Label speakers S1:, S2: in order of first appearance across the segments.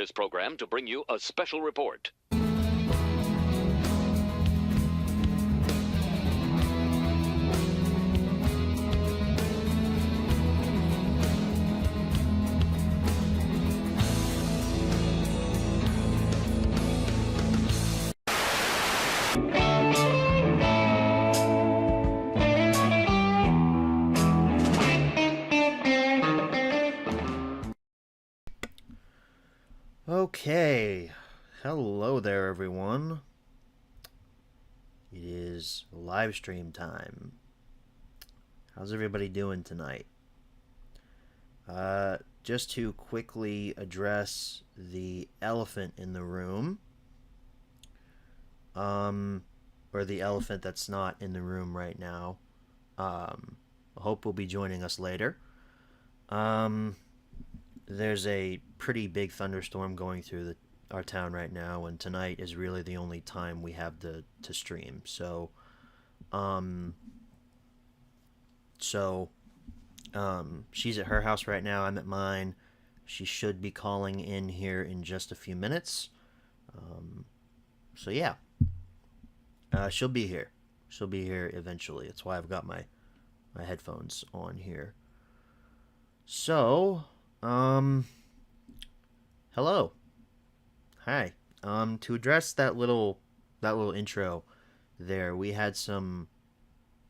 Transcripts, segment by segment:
S1: this program to bring you a special report.
S2: Okay, hello there everyone. It is live stream time. How's everybody doing tonight? Just to quickly address the elephant in the room, or the elephant that's not in the room right now. Hope will be joining us later. There's a pretty big thunderstorm going through our town right now, and tonight is really the only time we have to stream. Um, so, she's at her house right now. I'm at mine. She should be calling in here in just a few minutes. So yeah, she'll be here. She'll be here eventually. That's why I've got my headphones on here. So, hello. Hi. To address that little intro there, we had some,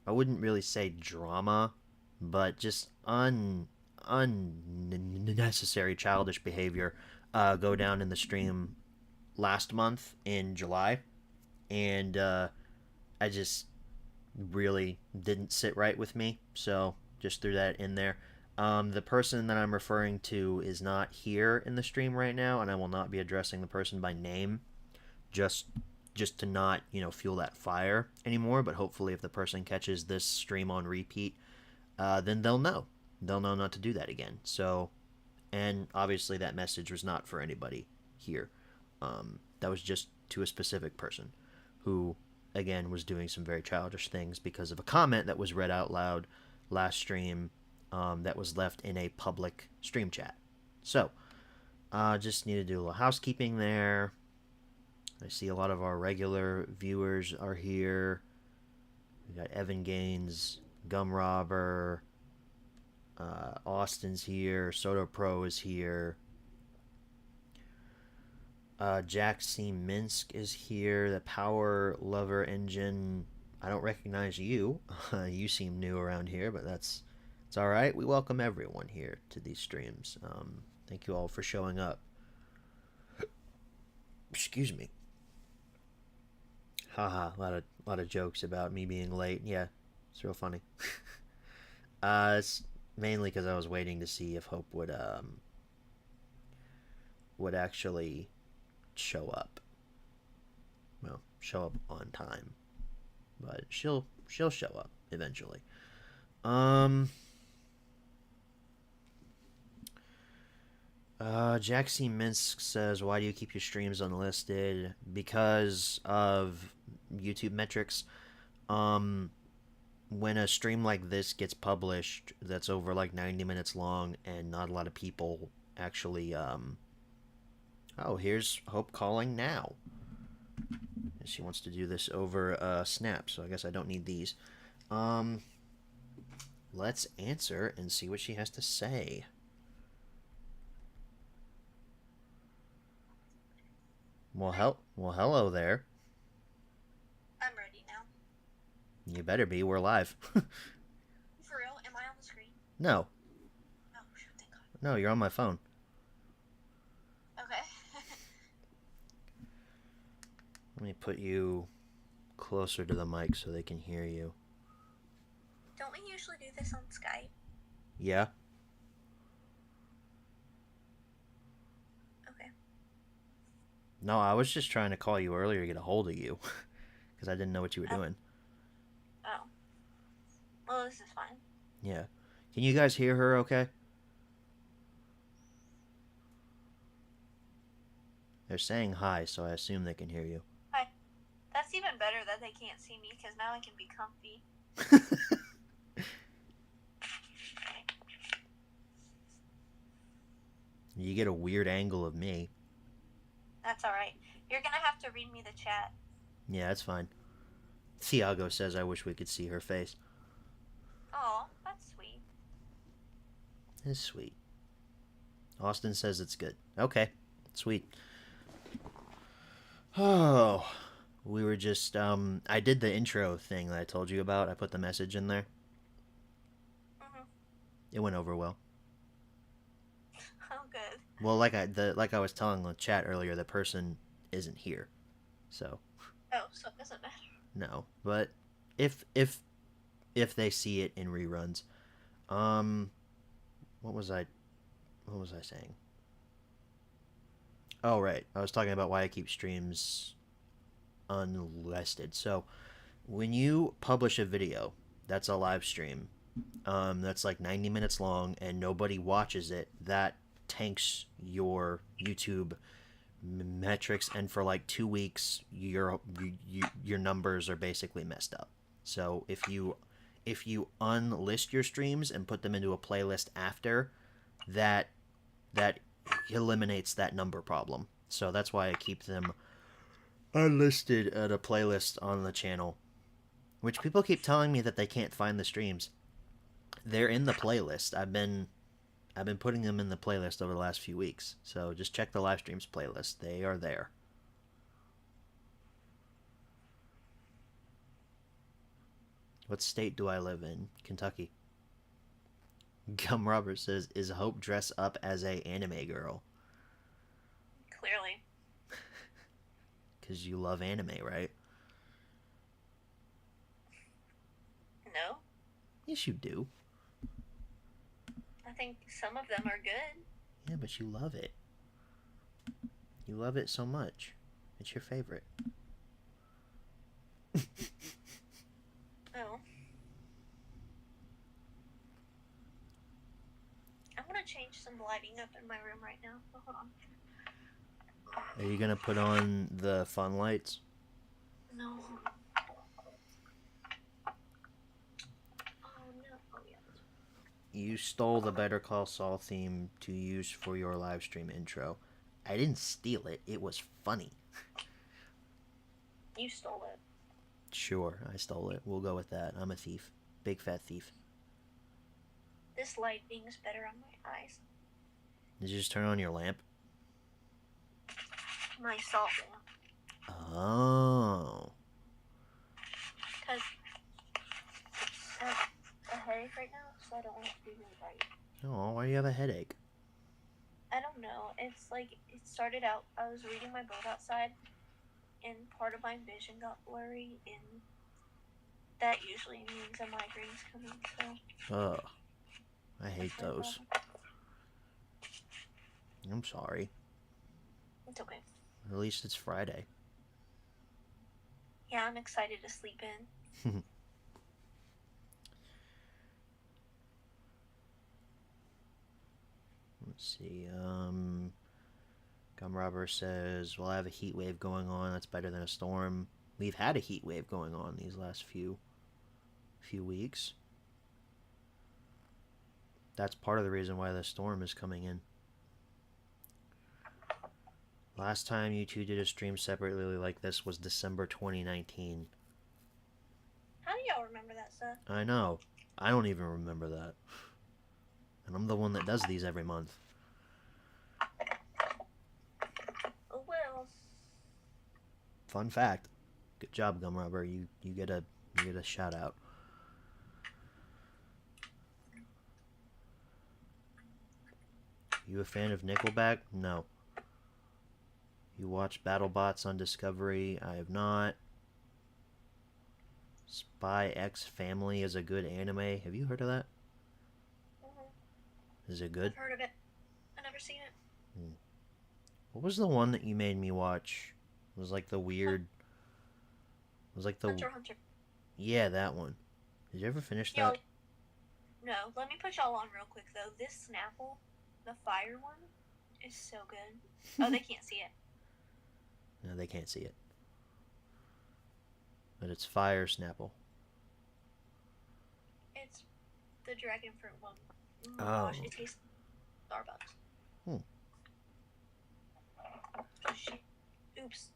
S2: I wouldn't really say drama, but just unnecessary childish behavior go down in the stream last month in July, and I just really didn't sit right with me, so just threw that in there. The person that I'm referring to is not here in the stream right now, and I will not be addressing the person by name, just to not fuel that fire anymore. But hopefully, if the person catches this stream on repeat, then they'll know not to do that again. So, and obviously, that message was not for anybody here. That was just to a specific person who, again, was doing some very childish things because of a comment that was read out loud last stream, that was left in a public stream chat. So, just need to do a little housekeeping there. I see a lot of our regular viewers are here. We got Evan Gaines, Gum Robber, Austin's here, Soto Pro is here. Jack C. Minsk is here. The Power Lover Engine. I don't recognize you. You seem new around here, but it's all right. We welcome everyone here to these streams. Thank you all for showing up. Excuse me. Haha, a lot of jokes about me being late. Yeah, it's real funny. It's mainly because I was waiting to see if Hope would actually show up. Well, show up on time, but she'll show up eventually. Jack C. Minsk says, why do you keep your streams unlisted? Because of YouTube metrics. When a stream like this gets published that's over like 90 minutes long and not a lot of people actually, oh, here's Hope calling now. She wants to do this over Snap, so I guess I don't need these. Let's answer and see what she has to say. Well, hello there.
S3: I'm ready now.
S2: You better be. We're live.
S3: For real? Am I on the screen?
S2: No.
S3: Oh, shoot, thank God.
S2: No, you're on my phone.
S3: Okay.
S2: Let me put you closer to the mic so they can hear you.
S3: Don't we usually do this on Skype?
S2: Yeah?
S3: Okay.
S2: No, I was just trying to call you earlier to get a hold of you. Because I didn't know what you were doing.
S3: Oh. Well, this is fine.
S2: Yeah. Can you guys hear her okay? They're saying hi, so I assume they can hear you.
S3: Hi. That's even better that they can't see me, because now I can be comfy.
S2: You get a weird angle of me.
S3: That's alright. You're gonna have to read me the chat.
S2: Yeah, that's fine. Thiago says, I wish we could see her face.
S3: Oh, that's sweet.
S2: It's sweet. Austin says it's good. Okay, sweet. Oh, we were just, I did the intro thing that I told you about. I put the message in there.
S3: Mm-hmm.
S2: It went over well.
S3: Oh, good.
S2: Well, like I was telling the chat earlier, the person isn't here, so
S3: Oh, so it doesn't matter.
S2: no. But if they see it in reruns, what was I saying? Oh right, I was talking about why I keep streams unlisted. So when you publish a video that's a live stream, that's like 90 minutes long and nobody watches it, that tanks your YouTube metrics, and for like 2 weeks your numbers are basically messed up. So if you unlist your streams and put them into a playlist after, that eliminates that number problem. So that's why I keep them unlisted at a playlist on the channel, which people keep telling me that they can't find the streams. They're in the playlist. I've been putting them in the playlist over the last few weeks. So just check the live streams playlist. They are there. What state do I live in? Kentucky. Gum Robert says, is Hope dress up as a anime girl?
S3: Clearly.
S2: Because you love anime, right?
S3: No.
S2: Yes, you do.
S3: I think some of them are good.
S2: Yeah, but you love it. You love it so much. It's your favorite.
S3: Oh. I want to change some lighting up in my room right now. So hold on.
S2: Are you going to put on the fun lights?
S3: No. Oh, no. Oh, yeah.
S2: You stole the Better Call Saul theme to use for your live stream intro. I didn't steal it. It was funny.
S3: You stole it.
S2: Sure, I stole it. We'll go with that. I'm a thief. Big fat thief.
S3: This lighting is better on my eyes.
S2: Did you just turn on your lamp?
S3: My salt lamp.
S2: Oh.
S3: Because I have a headache right now, so I don't want it to be really bright.
S2: Oh, why do you have a headache?
S3: I don't know. It's like, it started out, I was reading my book outside, and part of my vision got blurry, and that usually means a migraine's coming, so.
S2: Ugh. I hate those. I'm sorry.
S3: It's okay.
S2: At least it's Friday.
S3: Yeah, I'm excited to sleep in.
S2: Let's see. Gum Robber says, "Well, I have a heat wave going on. That's better than a storm." We've had a heat wave going on these last few weeks. That's part of the reason why the storm is coming in. Last time you two did a stream separately like this was December 2019.
S3: How do y'all remember that stuff?
S2: I know. I don't even remember that. And I'm the one that does these every month.
S3: Oh, well.
S2: Fun fact. Good job, Gum Robber. You get a shout out. You a fan of Nickelback? No. You watch BattleBots on Discovery? I have not. Spy X Family is a good anime. Have you heard of that? Is it good?
S3: I've heard of it. I've never seen it.
S2: What was the one that you made me watch? It was like the weird... It was like the...
S3: Hunter x Hunter.
S2: Yeah, that one. Did you ever finish that?
S3: Yo, no, let me put y'all on real quick, though. This Snapple, the fire one, is so good. Oh, they can't see it.
S2: No, they can't see it. But it's Fire Snapple.
S3: It's the dragon fruit one. Oh my
S2: Oh.
S3: gosh, it tastes like Starbucks.
S2: Hmm.
S3: Oh, shit. Oops.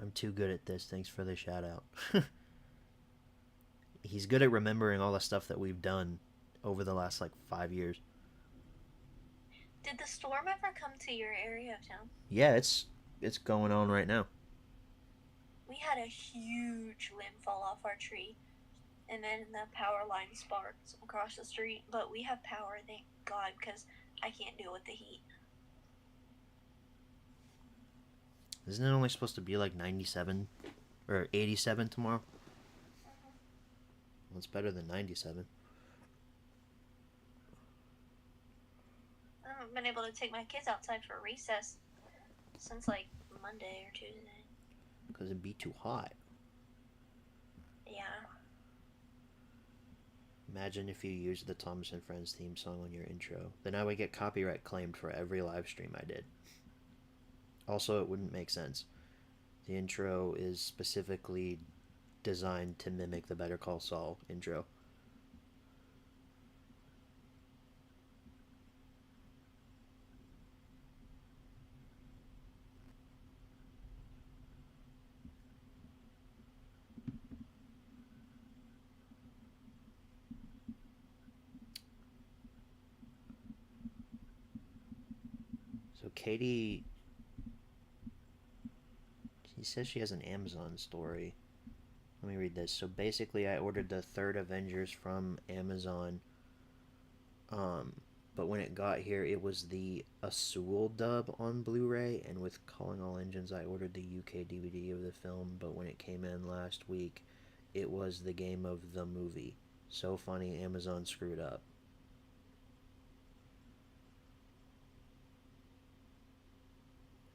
S2: I'm too good at this. Thanks for the shout out. He's good at remembering all the stuff that we've done over the last like 5 years.
S3: Did the storm ever come to your area of town?
S2: Yeah, it's going on right now.
S3: We had a huge limb fall off our tree, and then the power line sparked across the street. But we have power, thank God, because I can't deal with the heat.
S2: Isn't it only supposed to be like 97 or 87 tomorrow? Well, it's better than 97.
S3: I haven't been able to take my kids outside for recess since like Monday or Tuesday.
S2: Because it'd be too hot.
S3: Yeah.
S2: Imagine if you used the Thomas and Friends theme song on your intro. Then I would get copyright claimed for every live stream I did. Also, it wouldn't make sense. The intro is specifically designed to mimic the Better Call Saul intro. So Katie, she says she has an Amazon story. Let me read this. So basically, I ordered the third Avengers from Amazon. But when it got here, it was the Azul dub on Blu-ray, and with Calling All Engines, I ordered the UK DVD of the film. But when it came in last week, it was the game of the movie. So funny, Amazon screwed up.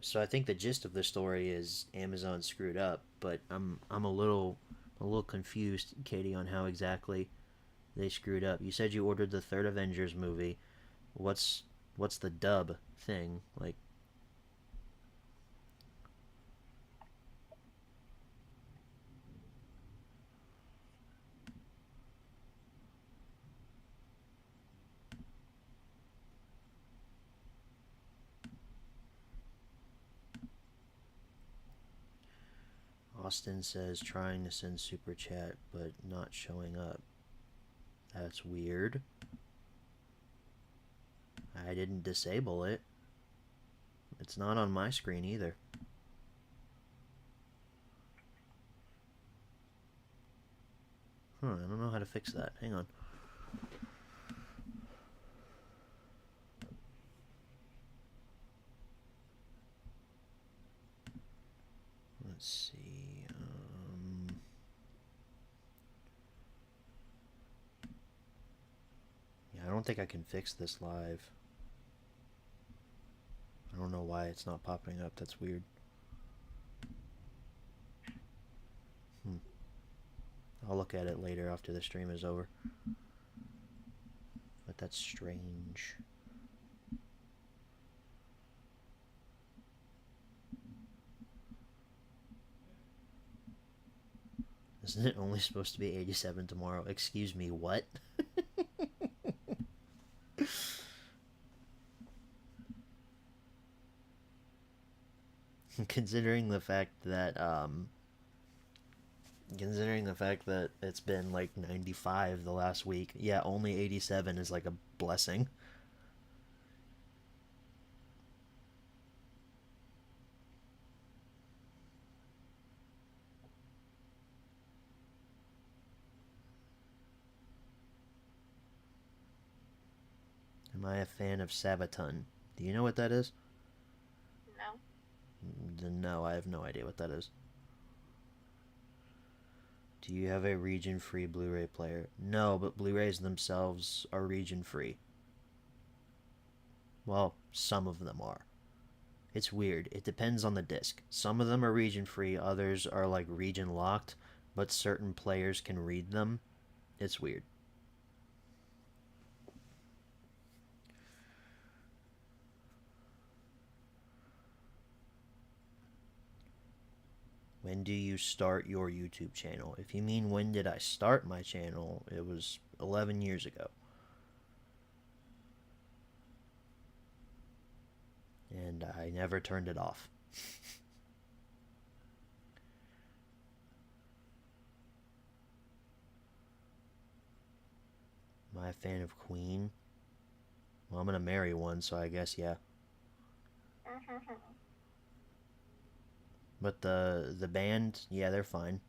S2: So I think the gist of the story is Amazon screwed up, but I'm a little confused, Katie, on how exactly they screwed up. You said you ordered the third Avengers movie. What's the dub thing like? Austin says trying to send super chat but not showing up. That's weird. I didn't disable it. It's not on my screen either. I don't know how to fix that. Hang on. Let's see. Yeah, I don't think I can fix this live. I don't know why it's not popping up. That's weird. I'll look at it later after the stream is over. But that's strange. Isn't it only supposed to be 87 tomorrow? Excuse me, what? Considering the fact that it's been like 95 the last week, yeah, only 87 is like a blessing. Am I a fan of Sabaton? Do you know what that is?
S3: No.
S2: No, I have no idea what that is. Do you have a region-free Blu-ray player? No, but Blu-rays themselves are region-free. Well, some of them are. It's weird. It depends on the disc. Some of them are region-free, others are like region-locked, but certain players can read them. It's weird. When do you start your YouTube channel? If you mean when did I start my channel, it was 11 years ago. And I never turned it off. Am I a fan of Queen? Well, I'm gonna marry one, so I guess yeah. But the band, yeah, they're fine.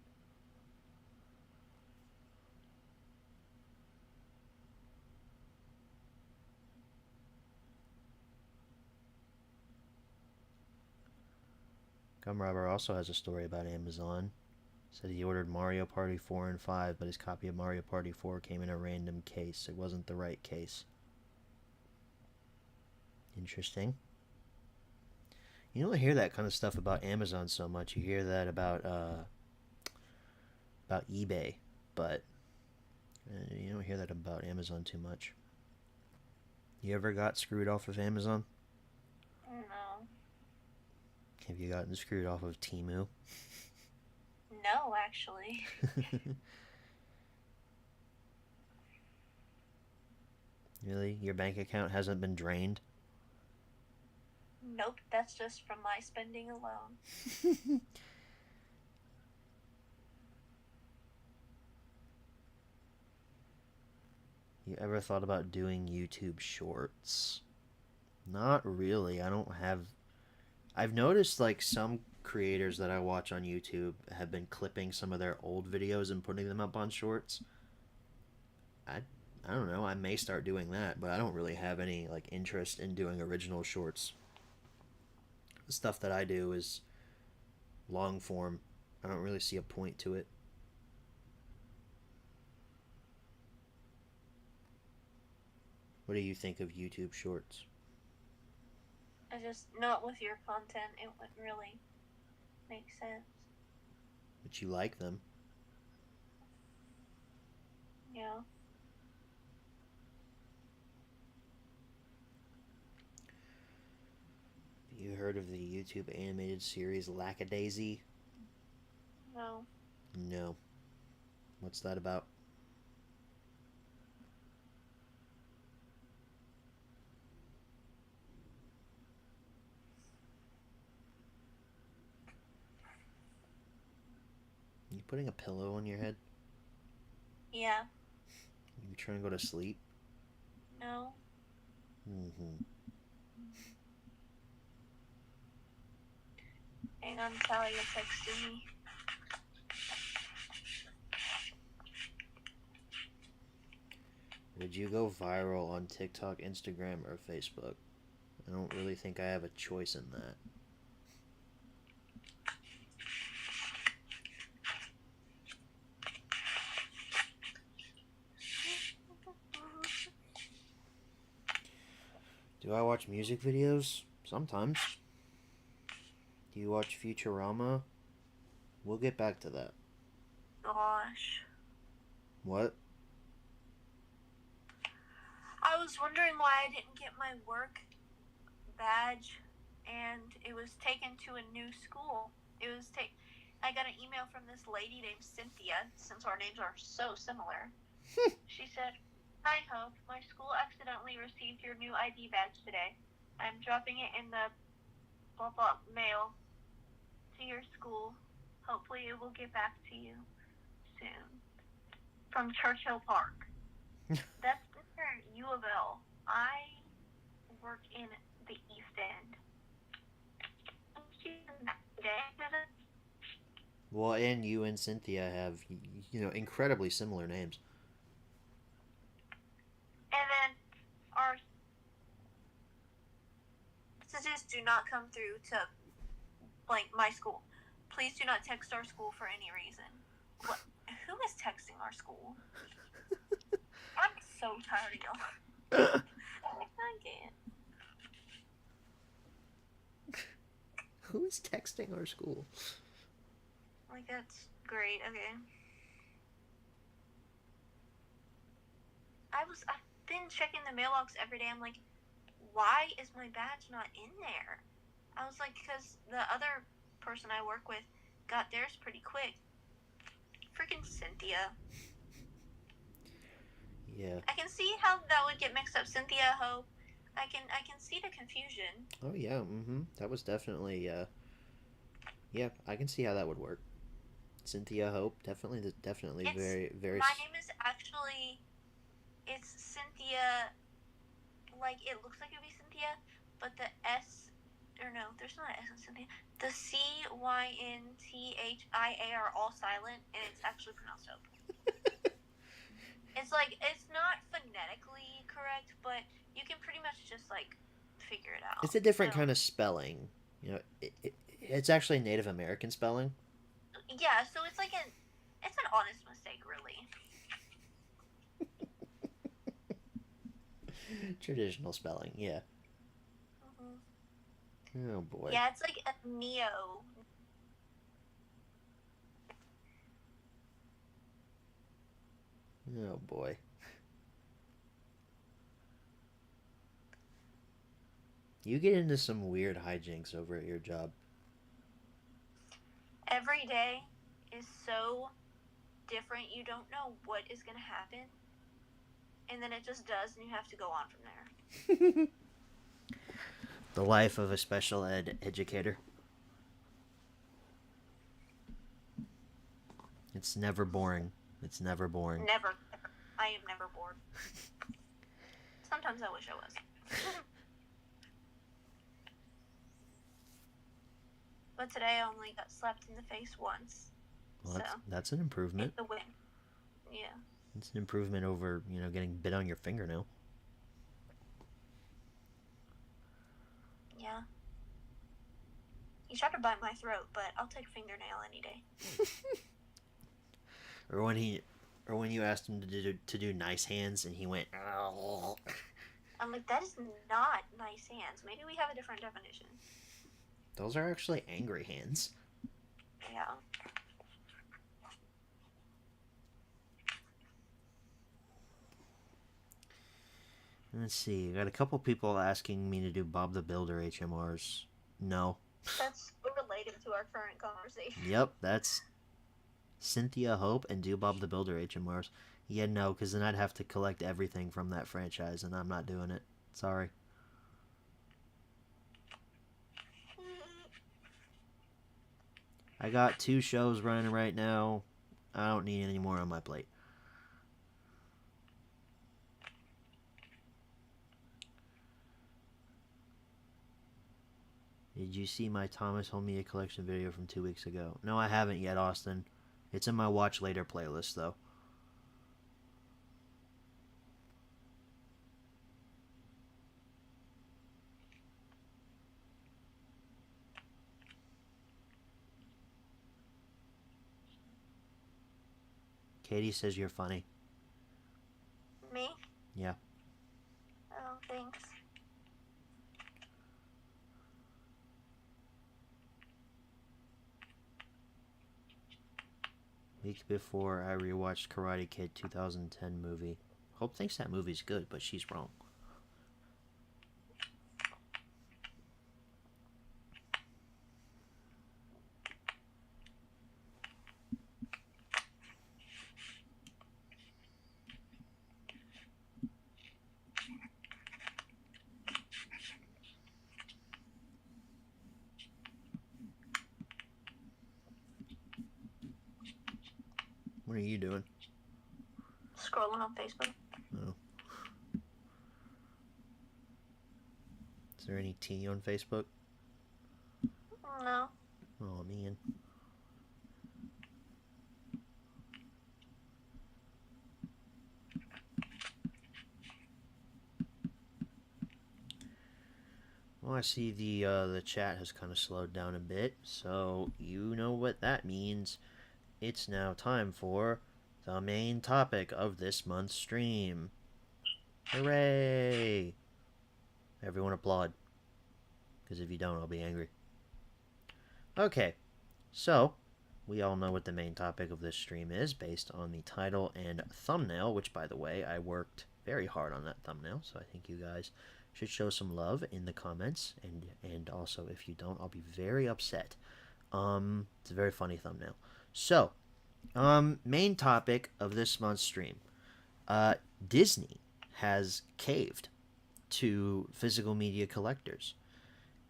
S2: Gumrubber also has a story about Amazon. Said he ordered Mario Party 4 and 5, but his copy of Mario Party 4 came in a random case. It wasn't the right case. Interesting. You don't hear that kind of stuff about Amazon so much. You hear that about eBay, but you don't hear that about Amazon too much. You ever got screwed off of Amazon?
S3: No.
S2: Have you gotten screwed off of Temu?
S3: No, actually.
S2: Really? Your bank account hasn't been drained?
S3: Nope, that's just from my spending alone.
S2: You ever thought about doing YouTube Shorts? Not really. I've noticed like some creators that I watch on YouTube have been clipping some of their old videos and putting them up on Shorts. I don't know. I may start doing that, but I don't really have any like interest in doing original shorts. The stuff that I do is long form. I don't really see a point to it. What do you think of YouTube Shorts?
S3: I just, not with your content, it wouldn't really make sense.
S2: But you like them.
S3: Yeah.
S2: Have you heard of the YouTube animated series Lackadaisy?
S3: No.
S2: No. What's that about? You putting a pillow on your head?
S3: Yeah.
S2: You trying to go to sleep?
S3: No.
S2: Mm-hmm.
S3: Hang on, Talia texted me.
S2: Would you go viral on TikTok, Instagram, or Facebook? I don't really think I have a choice in that. Do I watch music videos? Sometimes. Do you watch Futurama? We'll get back to that.
S3: Gosh.
S2: What?
S3: I was wondering why I didn't get my work badge, and it was taken to a new school. I got an email from this lady named Cynthia, since our names are so similar. She said, "Hi Hope, my school accidentally received your new ID badge today. I'm dropping it in the blah blah mail to your school. Hopefully it will get back to you soon. From Churchill Park." That's near U of L. I work in the East End. She's in that day, is it?
S2: Well, and you and Cynthia have, incredibly similar names.
S3: And then our messages do not come through to blank my school. Please do not text our school for any reason. What? Who is texting our school? I'm so tired of y'all. I can't.
S2: Who is texting our school?
S3: Like, that's great. Okay. I've been checking the mailbox every day. I'm like, why is my badge not in there? I was like, because the other person I work with got theirs pretty quick. Freaking Cynthia.
S2: Yeah.
S3: I can see how that would get mixed up. Cynthia Hope. I can see the confusion.
S2: Oh yeah. That was definitely. Yeah, I can see how that would work. Cynthia Hope, definitely, definitely,
S3: It's
S2: very, very.
S3: my name is actually it's Cynthia. Like it looks like it'd be Cynthia, but the S or no, there's not an S in Cynthia. The CYNTHIA are all silent, and it's actually pronounced Hope. It's like it's not phonetically correct, but you can pretty much just like figure it out.
S2: It's a different kind of spelling. You know, it's actually Native American spelling.
S3: Yeah, so it's like it's an honest mistake, really.
S2: Traditional spelling, yeah.
S3: Mm-hmm.
S2: Oh boy.
S3: Yeah, it's like a neo.
S2: Oh boy. You get into some weird hijinks over at your job.
S3: Every day is so different. You don't know what is going to happen. And then it just does, and you have to go on from there.
S2: The life of a special ed educator. It's never boring. It's never boring.
S3: Never. I am never bored. Sometimes I wish I was. But today I only got slapped in the face once.
S2: Well, that's an improvement.
S3: It's a win. Yeah.
S2: It's an improvement over, getting bit on your fingernail.
S3: Yeah. He tried to bite my throat, but I'll take fingernail any day.
S2: Or when you asked him to do nice hands and he went. Oh.
S3: I'm like, that is not nice hands. Maybe we have a different definition.
S2: Those are actually angry hands.
S3: Yeah.
S2: Let's see. I got a couple people asking me to do Bob the Builder HMRs. No.
S3: That's related to our current conversation.
S2: Yep, that's Cynthia Hope and do Bob the Builder HMRs. Yeah, no, because then I'd have to collect everything from that franchise, and I'm not doing it. Sorry. I got 2 shows running right now. I don't need any more on my plate. Did you see my Thomas Home Media Collection video from 2 weeks ago? No, I haven't yet, Austin. It's in my Watch Later playlist, though. Katie says you're funny.
S3: Me?
S2: Yeah.
S3: Oh, thanks.
S2: Week before I rewatched Karate Kid 2010 movie. Hope thinks that movie's good, but she's wrong. What are you doing?
S3: Scrolling on Facebook.
S2: Oh. Is there any tea on Facebook?
S3: No.
S2: Oh, man. Well, I see the chat has kind of slowed down a bit, so you know what that means. It's now time for the main topic of this month's stream. Hooray! Everyone applaud. Because if you don't, I'll be angry. Okay, so we all know what the main topic of this stream is based on the title and thumbnail, which, by the way, I worked very hard on that thumbnail, so I think you guys should show some love in the comments, and also if you don't, I'll be very upset. It's a very funny thumbnail. So, main topic of this month's stream. Disney has caved to physical media collectors.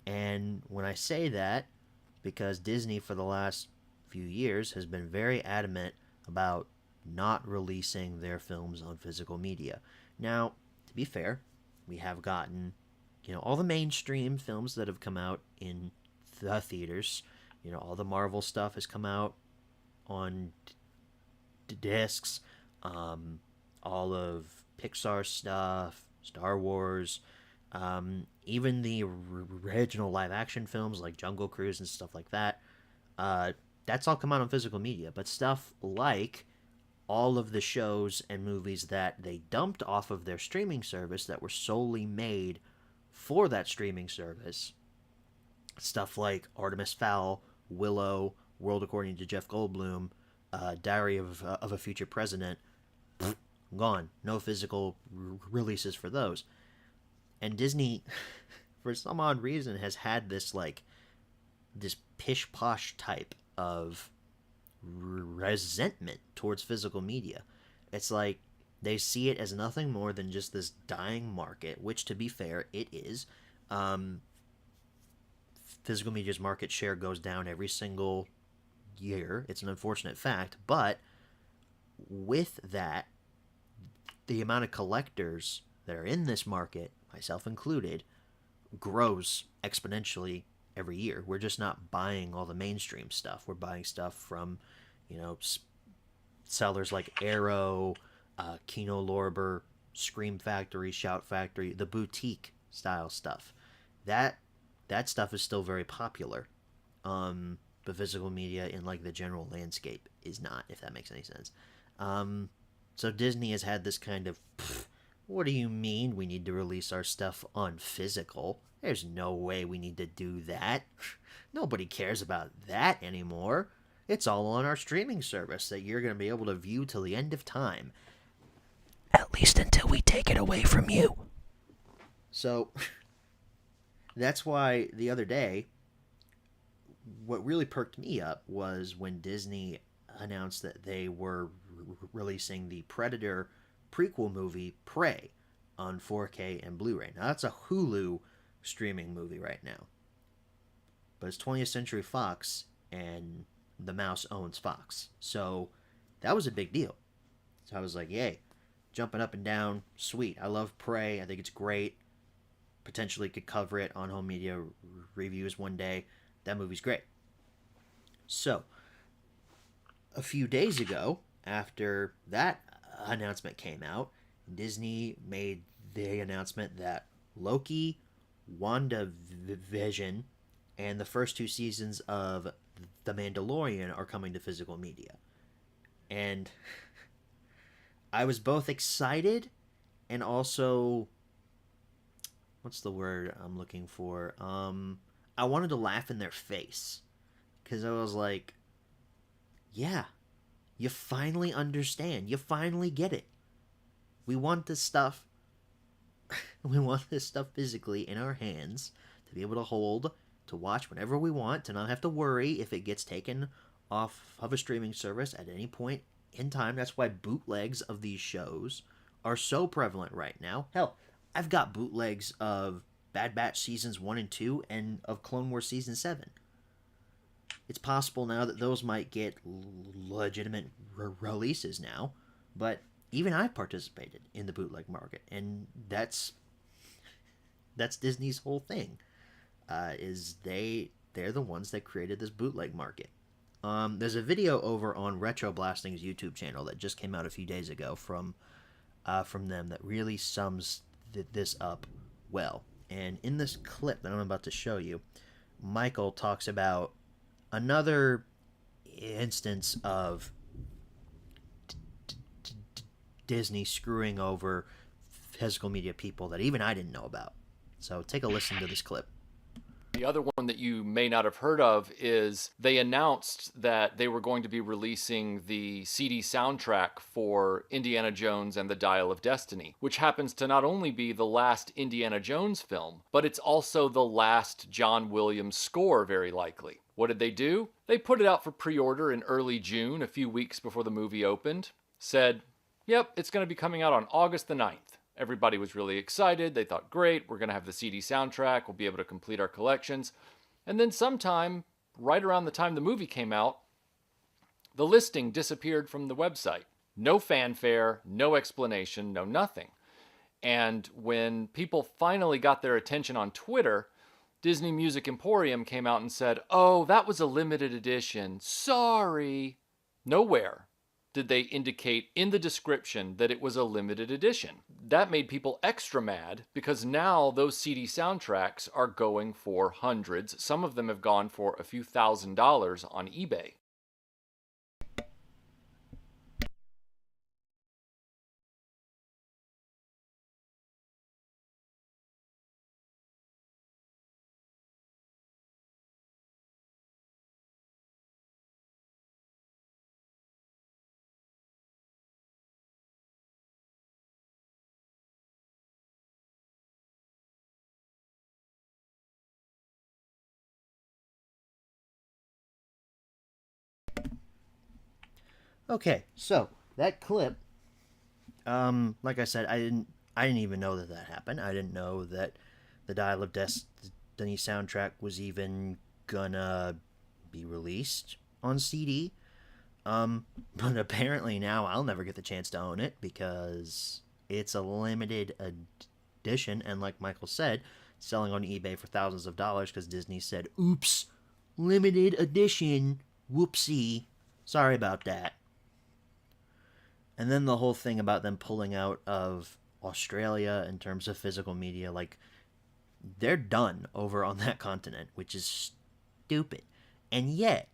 S2: And when I say that, because Disney for the last few years has been very adamant about not releasing their films on physical media. Now, to be fair, we have gotten, all the mainstream films that have come out in the theaters. All the Marvel stuff has come out on discs. All of Pixar stuff, Star Wars, even the original live action films like Jungle Cruise and stuff like that. That's all come out on physical media. But stuff like all of the shows and movies that they dumped off of their streaming service that were solely made for that streaming service, stuff like Artemis Fowl, Willow, World According to Jeff Goldblum, Diary of a Future President, gone. No physical releases for those. And Disney, for some odd reason, has had this pish posh type of resentment towards physical media. It's like they see it as nothing more than just this dying market, which, to be fair, it is. Physical media's market share goes down every single year. It's an unfortunate fact, but with that, the amount of collectors that are in this market, myself included, grows exponentially every year. We're just not buying all the mainstream stuff. We're buying stuff from, sellers like Arrow, Kino Lorber, Scream Factory, Shout Factory, the boutique style stuff. That stuff is still very popular. But physical media in the general landscape is not, if that makes any sense. So Disney has had this kind of, what do you mean we need to release our stuff on physical? There's no way we need to do that. Nobody cares about that anymore. It's all on our streaming service that you're going to be able to view till the end of time. At least until we take it away from you. So, that's why the other day, what really perked me up was when Disney announced that they were releasing the Predator prequel movie Prey on 4K and Blu-ray. Now that's a Hulu streaming movie right now, but it's 20th Century Fox, and the mouse owns Fox, so that was a big deal. So I was like, yay, jumping up and down, sweet. I love Prey. I think it's great. Potentially could cover it on home media reviews one day. That movie's great. So a few days ago, after that announcement came out, Disney made the announcement that Loki, WandaVision, and the first 2 seasons of The Mandalorian are coming to physical media. And I was both excited and also, what's the word I'm looking for? I wanted to laugh in their face. Because I was like, yeah, you finally understand. You finally get it. We want this stuff. We want this stuff physically in our hands to be able to hold, to watch whenever we want, to not have to worry if it gets taken off of a streaming service at any point in time. That's why bootlegs of these shows are so prevalent right now. Hell, I've got bootlegs of Bad Batch seasons 1 and 2 and of Clone Wars season 7. It's possible now that those might get legitimate releases now, but even I participated in the bootleg market, and that's Disney's whole thing. Is they're the ones that created this bootleg market. There's a video over on Retro Blasting's YouTube channel that just came out a few days ago from them that really sums this up well. And in this clip that I'm about to show you, Michael talks about another instance of Disney screwing over physical media people that even I didn't know about. So take a listen to this clip.
S4: The other one that you may not have heard of is they announced that they were going to be releasing the CD soundtrack for Indiana Jones and the Dial of Destiny, which happens to not only be the last Indiana Jones film, but it's also the last John Williams score, very likely. What did they do? They put it out for pre-order in early June, a few weeks before the movie opened. Said, yep, it's going to be coming out on August the 9th. Everybody was really excited. They thought, great, we're going to have the CD soundtrack. We'll be able to complete our collections. And then sometime, right around the time the movie came out, the listing disappeared from the website. No fanfare, no explanation, no nothing. And when people finally got their attention on Twitter, Disney Music Emporium came out and said, oh, that was a limited edition. Sorry. Nowhere did they indicate in the description that it was a limited edition. That made people extra mad because now those CD soundtracks are going for hundreds. Some of them have gone for a few $1,000s on eBay.
S2: Okay, so that clip, like I said, I didn't even know that happened. I didn't know that the Dial of Destiny soundtrack was even gonna be released on CD. But apparently now I'll never get the chance to own it because it's a limited edition, and like Michael said, selling on eBay for thousands of dollars because Disney said, "Oops, limited edition, whoopsie, sorry about that." And then the whole thing about them pulling out of Australia in terms of physical media, like, they're done over on that continent, which is stupid. And yet,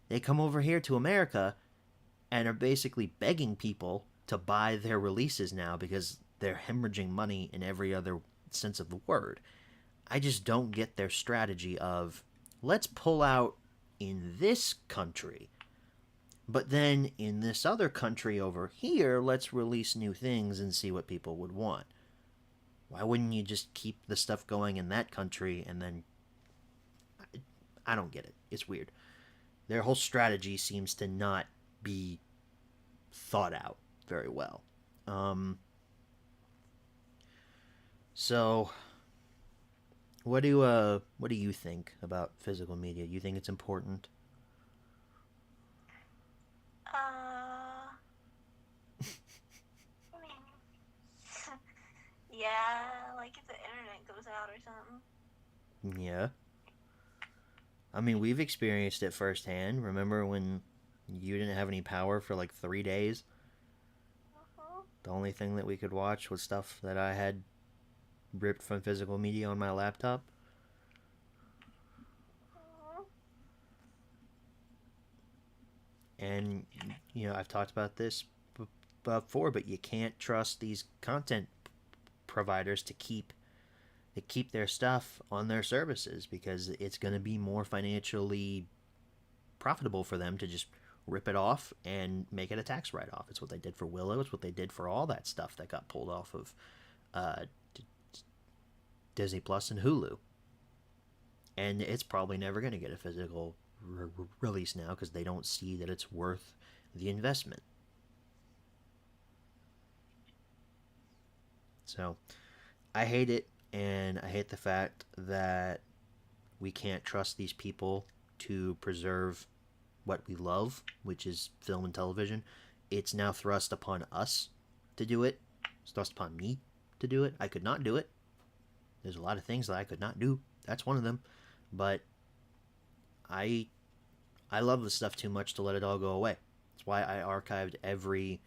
S2: they come over here to America and are basically begging people to buy their releases now because they're hemorrhaging money in every other sense of the word. I just don't get their strategy of, let's pull out in this country, but then in this other country over here, let's release new things and see what people would want. Why wouldn't you just keep the stuff going in that country and then... I don't get it. It's weird. Their whole strategy seems to not be thought out very well. So, what do you think about physical media? You think it's important?
S3: I mean, yeah, like if the internet goes out or something.
S2: Yeah. I mean, we've experienced it firsthand. Remember when you didn't have any power for like 3 days? The only thing that we could watch was stuff that I had ripped from physical media on my laptop. And, you know, I've talked about this before, but you can't trust these content providers to keep their stuff on their services because it's going to be more financially profitable for them to just rip it off and make it a tax write-off. It's what they did for Willow. It's what they did for all that stuff that got pulled off of Disney Plus and Hulu. And it's probably never going to get a physical release now because they don't see that it's worth the investment. So, I hate it, and I hate the fact that we can't trust these people to preserve what we love, which is film and television. It's now thrust upon us to do it. It's thrust upon me to do it. I could not do it. There's a lot of things that I could not do. That's one of them. But I love this stuff too much to let it all go away. That's why I archived every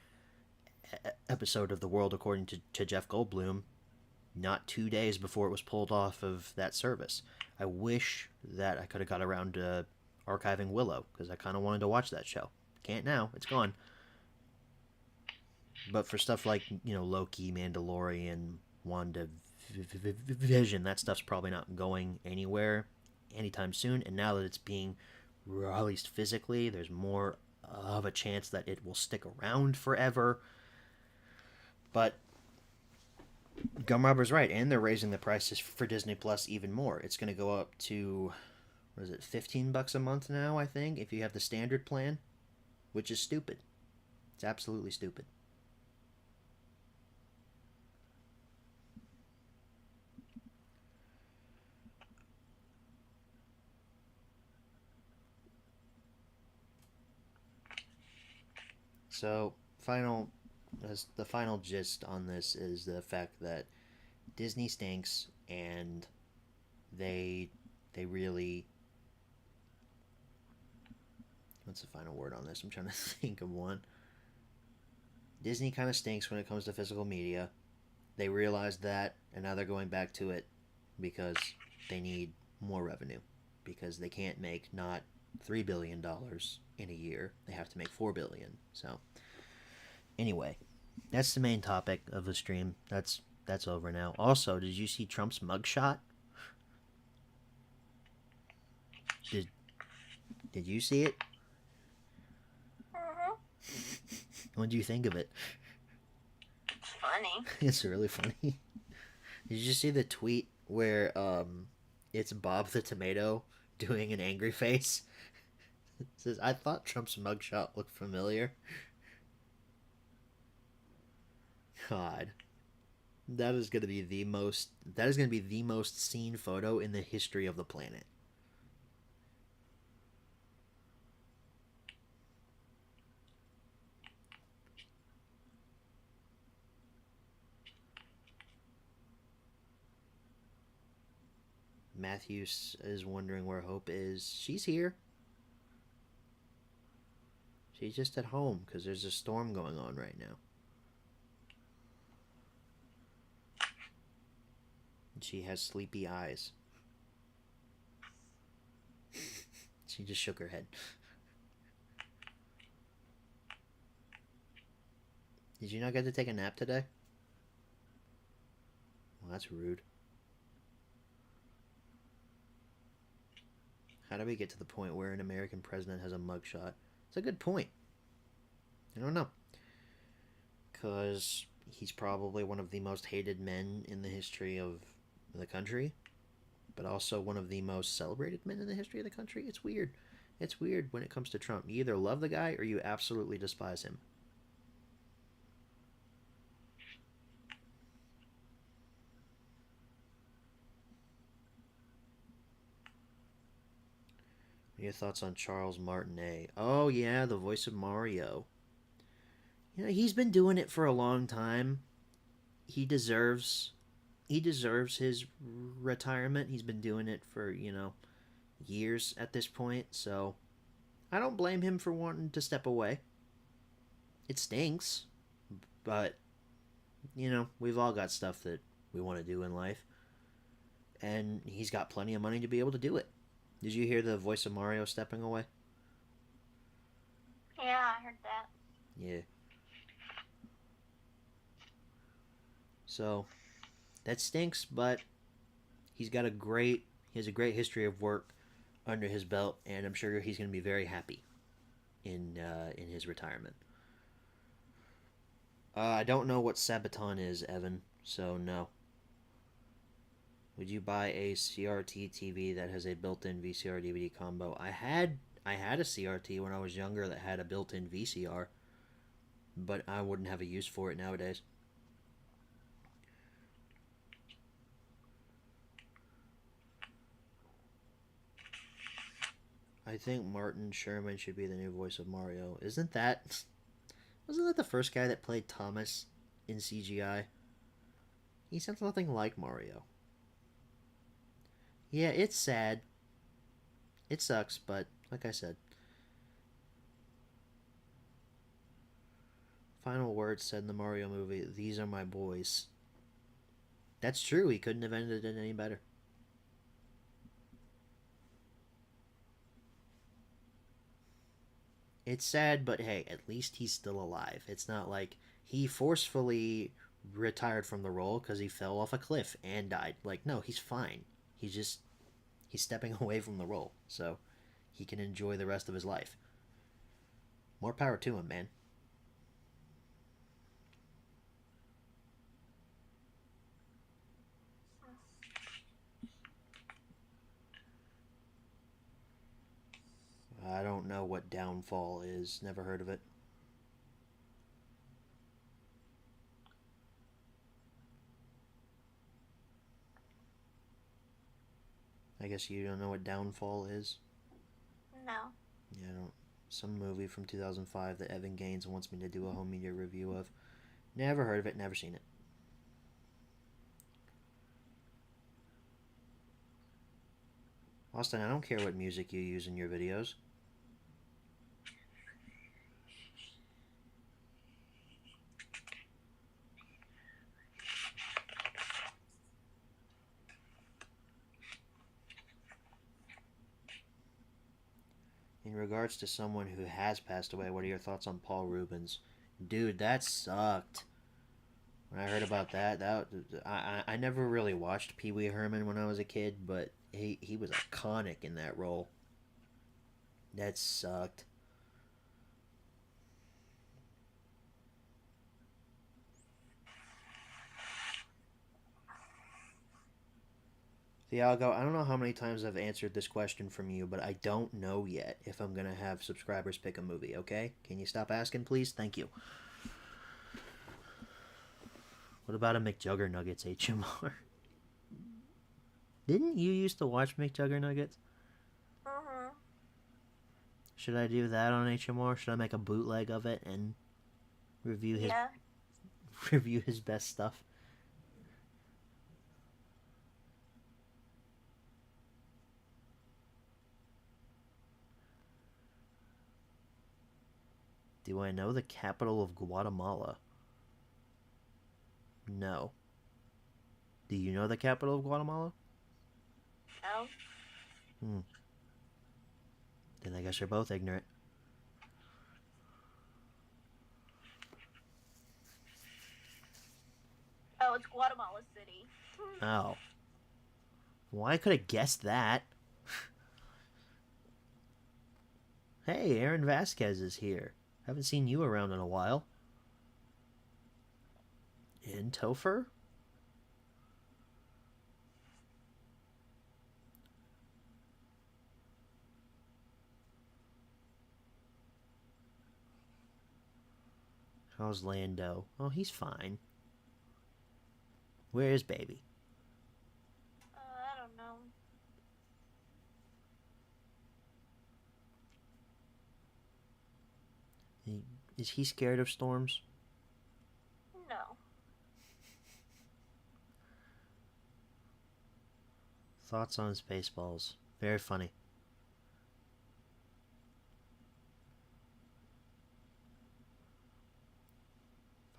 S2: episode of The World According to Jeff Goldblum not 2 days before it was pulled off of that service. I wish that I could have got around to archiving Willow, because I kind of wanted to watch that show. Can't now. It's gone. But for stuff like, you know, Loki, Mandalorian, WandaVision, that stuff's probably not going anywhere anytime soon. And now that it's being released physically, there's more of a chance that it will stick around forever. But Gumrubber's right, and they're raising the prices for Disney Plus even more. It's going to go up to, what is it, $15 a month now, I think, if you have the standard plan, which is stupid. It's absolutely stupid. So, the final gist on this is the fact that Disney stinks, and they really, what's the final word on this? I'm trying to think of one. Disney kind of stinks when it comes to physical media. They realized that, and now they're going back to it because they need more revenue, because they can't make not $3 billion in a year. They have to make $4 billion. So anyway, that's the main topic of the stream. That's over now. Also, did you see Trump's mugshot? Did you see it? What do you think of it?
S3: It's funny.
S2: It's really funny. Did you see the tweet where it's Bob the Tomato doing an angry face? It says, "I thought Trump's mugshot looked familiar." God. That is going to be the most seen photo in the history of the planet. Matthews is wondering where Hope is. She's here. She's just at home because there's a storm going on right now. And she has sleepy eyes. She just shook her head. Did you not get to take a nap today? Well, that's rude. How do we get to the point where an American president has a mugshot? It's a good point. I don't know. Because he's probably one of the most hated men in the history of the country, but also one of the most celebrated men in the history of the country. It's weird. It's weird when it comes to Trump. You either love the guy or you absolutely despise him. Your thoughts on Charles Martinet? Oh yeah, the voice of Mario. You know, he's been doing it for a long time. He deserves his retirement. He's been doing it for, years at this point, so I don't blame him for wanting to step away. It stinks, but we've all got stuff that we want to do in life, and he's got plenty of money to be able to do it. Did you hear the voice of Mario stepping away?
S3: Yeah, I heard that.
S2: Yeah. So, that stinks, but he has a great history of work under his belt, and I'm sure he's going to be very happy in his retirement. I don't know what Sabaton is, Evan, so no. Would you buy a CRT TV that has a built-in VCR DVD combo? I had a CRT when I was younger that had a built-in VCR, but I wouldn't have a use for it nowadays. I think Martin Sherman should be the new voice of Mario. Wasn't that the first guy that played Thomas in CGI? He sounds nothing like Mario. Yeah, it's sad. It sucks, but like I said. Final words said in the Mario movie, "These are my boys." That's true, he couldn't have ended it any better. It's sad, but hey, at least he's still alive. It's not like he forcefully retired from the role because he fell off a cliff and died. Like, no, he's fine. He's He's stepping away from the role so he can enjoy the rest of his life. More power to him, man. I don't know what Downfall is. Never heard of it. I guess you don't know what Downfall is?
S3: No.
S2: Yeah, I don't. Some movie from 2005 that Evan Gaines wants me to do a home media review of. Never heard of it, never seen it. Austin, I don't care what music you use in your videos. In regards to someone who has passed away, what are your thoughts on Paul Reubens? Dude, that sucked. When I heard about that, I never really watched Pee Wee Herman when I was a kid, but he was iconic in that role. That sucked. Thiago, I don't know how many times I've answered this question from you, but I don't know yet if I'm going to have subscribers pick a movie, okay? Can you stop asking, please? Thank you. What about a McJuggernuggets HMR? Didn't you used to watch McJuggernuggets?
S3: Uh-huh.
S2: Should I do that on HMR? Should I make a bootleg of it and review his
S3: Yeah.
S2: review his best stuff? Do I know the capital of Guatemala? No. Do you know the capital of Guatemala?
S3: No.
S2: Then I guess you're both ignorant.
S3: Oh, it's Guatemala City.
S2: Oh. Well, I could have guessed that. Hey, Aaron Vasquez is here. Haven't seen you around in a while. In Topher? How's Lando? Oh, he's fine. Where is baby?
S3: I don't know.
S2: Is he scared of storms?
S3: No.
S2: Thoughts on Spaceballs? Very funny.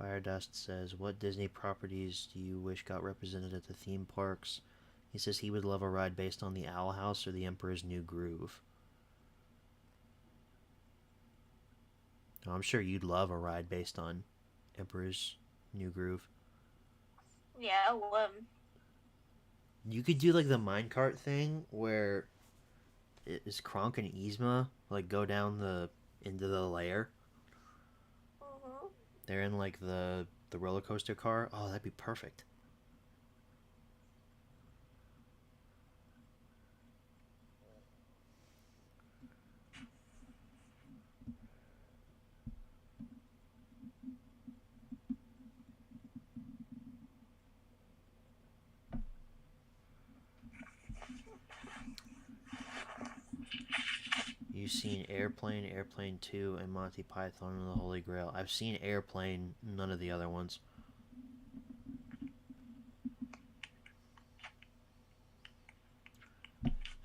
S2: Firedust says, what Disney properties do you wish got represented at the theme parks? He says he would love a ride based on the Owl House or the Emperor's New Groove. Oh, I'm sure you'd love a ride based on Emperor's New Groove.
S3: Yeah,
S2: You could do like the minecart thing where is Kronk and Yzma like go down into the lair.
S3: Mm-hmm.
S2: They're in like the roller coaster car. Oh, that'd be perfect. You've seen Airplane, Airplane 2, and Monty Python and the Holy Grail. I've seen Airplane, none of the other ones.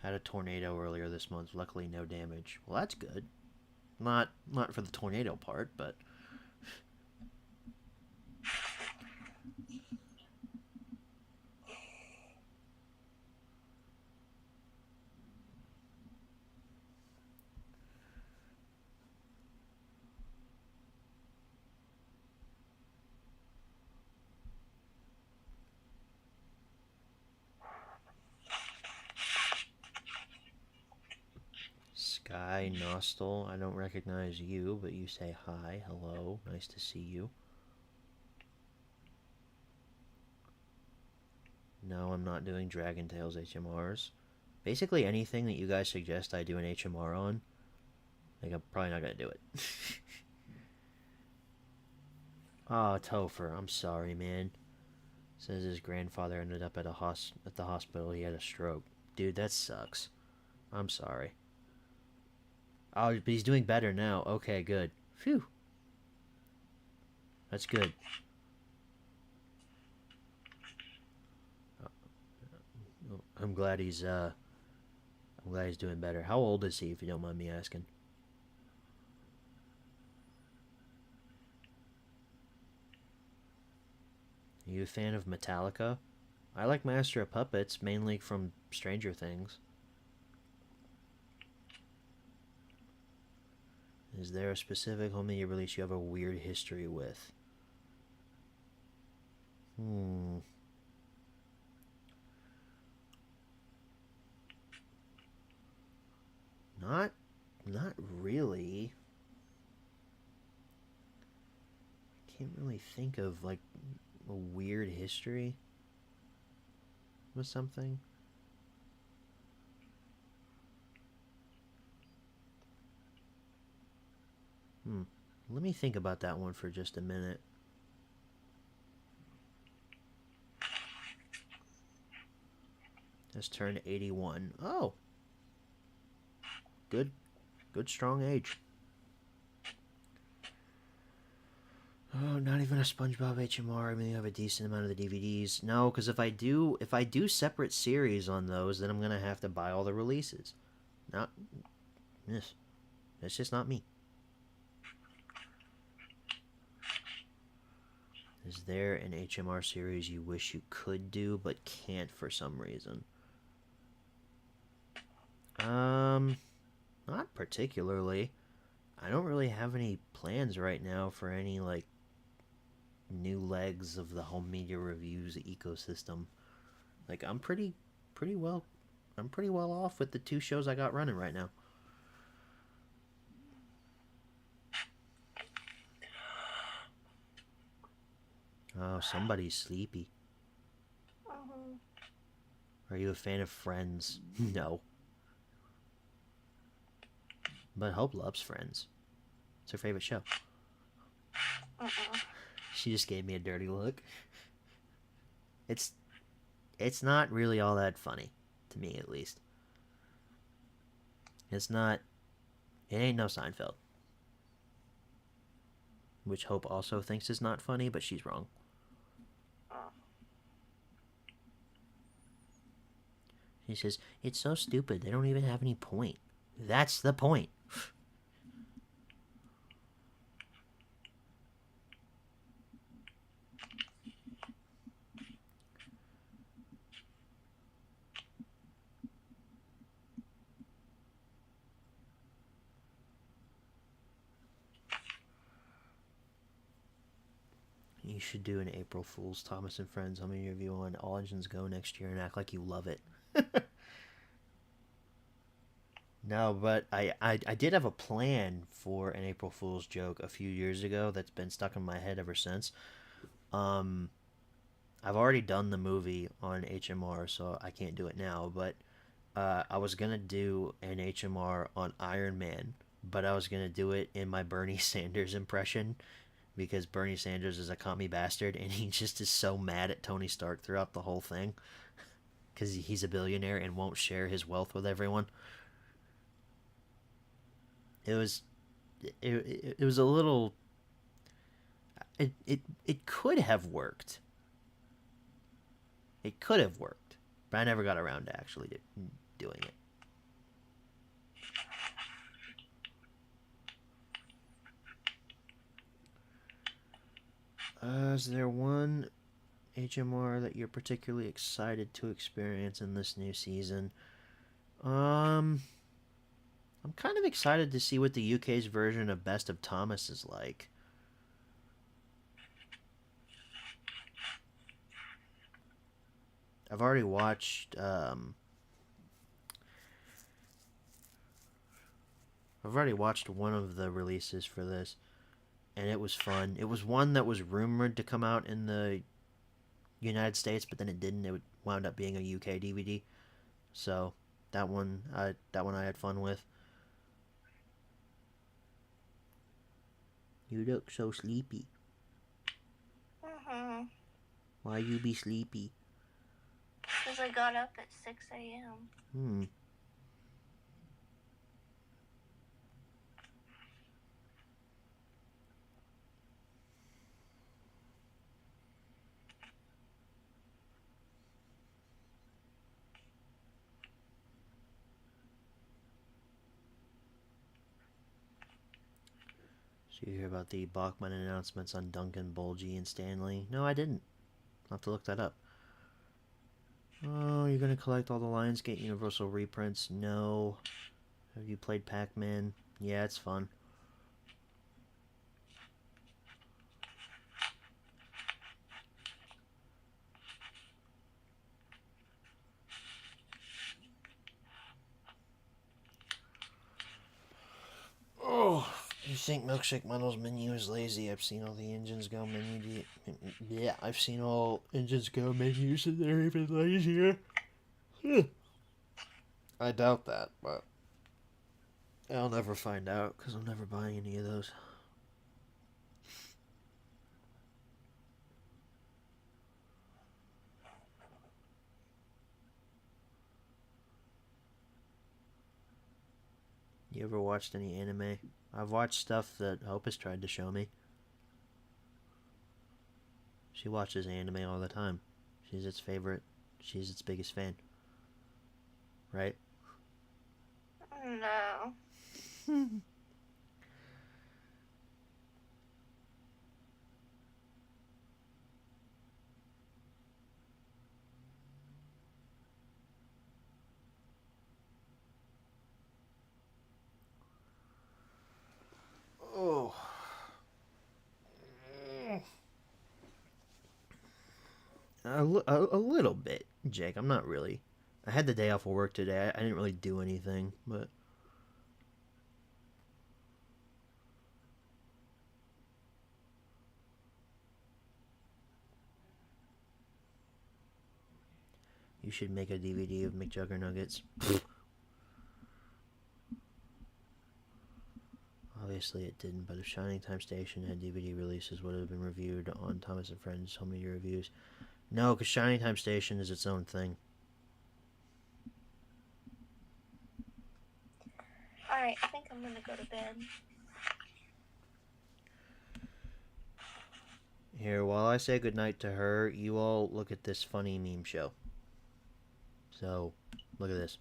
S2: Had a tornado earlier this month. Luckily, no damage. Well, that's good. Not for the tornado part, but... Hi, Nostal. I don't recognize you, but you say hi, hello, nice to see you. No, I'm not doing Dragon Tales HMRs. Basically, anything that you guys suggest I do an HMR on, like, I'm probably not gonna do it. Oh, Topher, I'm sorry, man. Says his grandfather ended up at at the hospital. He had a stroke. Dude, that sucks. I'm sorry. Oh, but he's doing better now. Okay, good. Phew. That's good. I'm glad he's doing better. How old is he, if you don't mind me asking? Are you a fan of Metallica? I like Master of Puppets, mainly from Stranger Things. Is there a specific home media release you have a weird history with? Not really. I can't really think of like a weird history with something. Let me think about that one for just a minute. Just turned 81. Oh. Good strong age. Oh, not even a SpongeBob HMR. I mean, you have a decent amount of the DVDs. No, because if I do separate series on those, then I'm gonna have to buy all the releases. Not this. That's just not me. Is there an HMR series you wish you could do but can't for some reason? Not particularly. I don't really have any plans right now for any like new legs of the home media reviews ecosystem. Like I'm pretty well off with the two shows I got running right now. Oh, somebody's sleepy. Are you a fan of Friends? No. But Hope loves Friends. It's her favorite show. She just gave me a dirty look. It's not really all that funny, to me at least. It ain't no Seinfeld. Which Hope also thinks is not funny, but she's wrong. She says, it's so stupid, they don't even have any point. That's the point. You should do an April Fool's Thomas and Friends home media review on All Engines Go next year and act like you love it. No, but I did have a plan for an April Fool's joke a few years ago that's been stuck in my head ever since. I've already done the movie on HMR, so I can't do it now, but I was going to do an HMR on Iron Man, but I was going to do it in my Bernie Sanders impression because Bernie Sanders is a commie bastard and he just is so mad at Tony Stark throughout the whole thing because he's a billionaire and won't share his wealth with everyone. It was a little it could have worked. It could have worked, but I never got around to actually doing it. Is there one HMR that you're particularly excited to experience in this new season? I'm kind of excited to see what the UK's version of Best of Thomas is like. I've already watched I've already watched one of the releases for this, and it was fun. It was one that was rumored to come out in the United States, but then it didn't. It wound up being a UK DVD. So that one I had fun with. You look so sleepy. Why you be sleepy?
S3: Because I got up at 6 a.m.
S2: Hmm. So you hear about the Bachman announcements on Duncan, Bulgy, and Stanley? No, I didn't. I'll have to look that up. Oh, you're gonna collect all the Lionsgate Universal reprints? No. Have you played Pac-Man? Yeah, it's fun. Oh, you think Milkshake Muddle's menu is lazy? I've seen all the Engines Go menu. Yeah, I've seen all Engines Go menus and they're even lazier. I doubt that, but I'll never find out because I'm never buying any of those. You ever watched any anime? I've watched stuff that Hope has tried to show me. She watches anime all the time. She's its favorite. She's its biggest fan. Right?
S3: No.
S2: Oh. A little bit, Jake. I'm not really. I had the day off of work today. I didn't really do anything, but you should make a DVD of McJuggernuggets. Obviously, it didn't, but if Shining Time Station had DVD releases, would have been reviewed on Thomas and Friends Home Media Reviews. No, because Shining Time Station is its own thing.
S3: Alright, I think I'm gonna go to bed.
S2: Here, while I say goodnight to her, you all look at this funny meme show. So, look at this.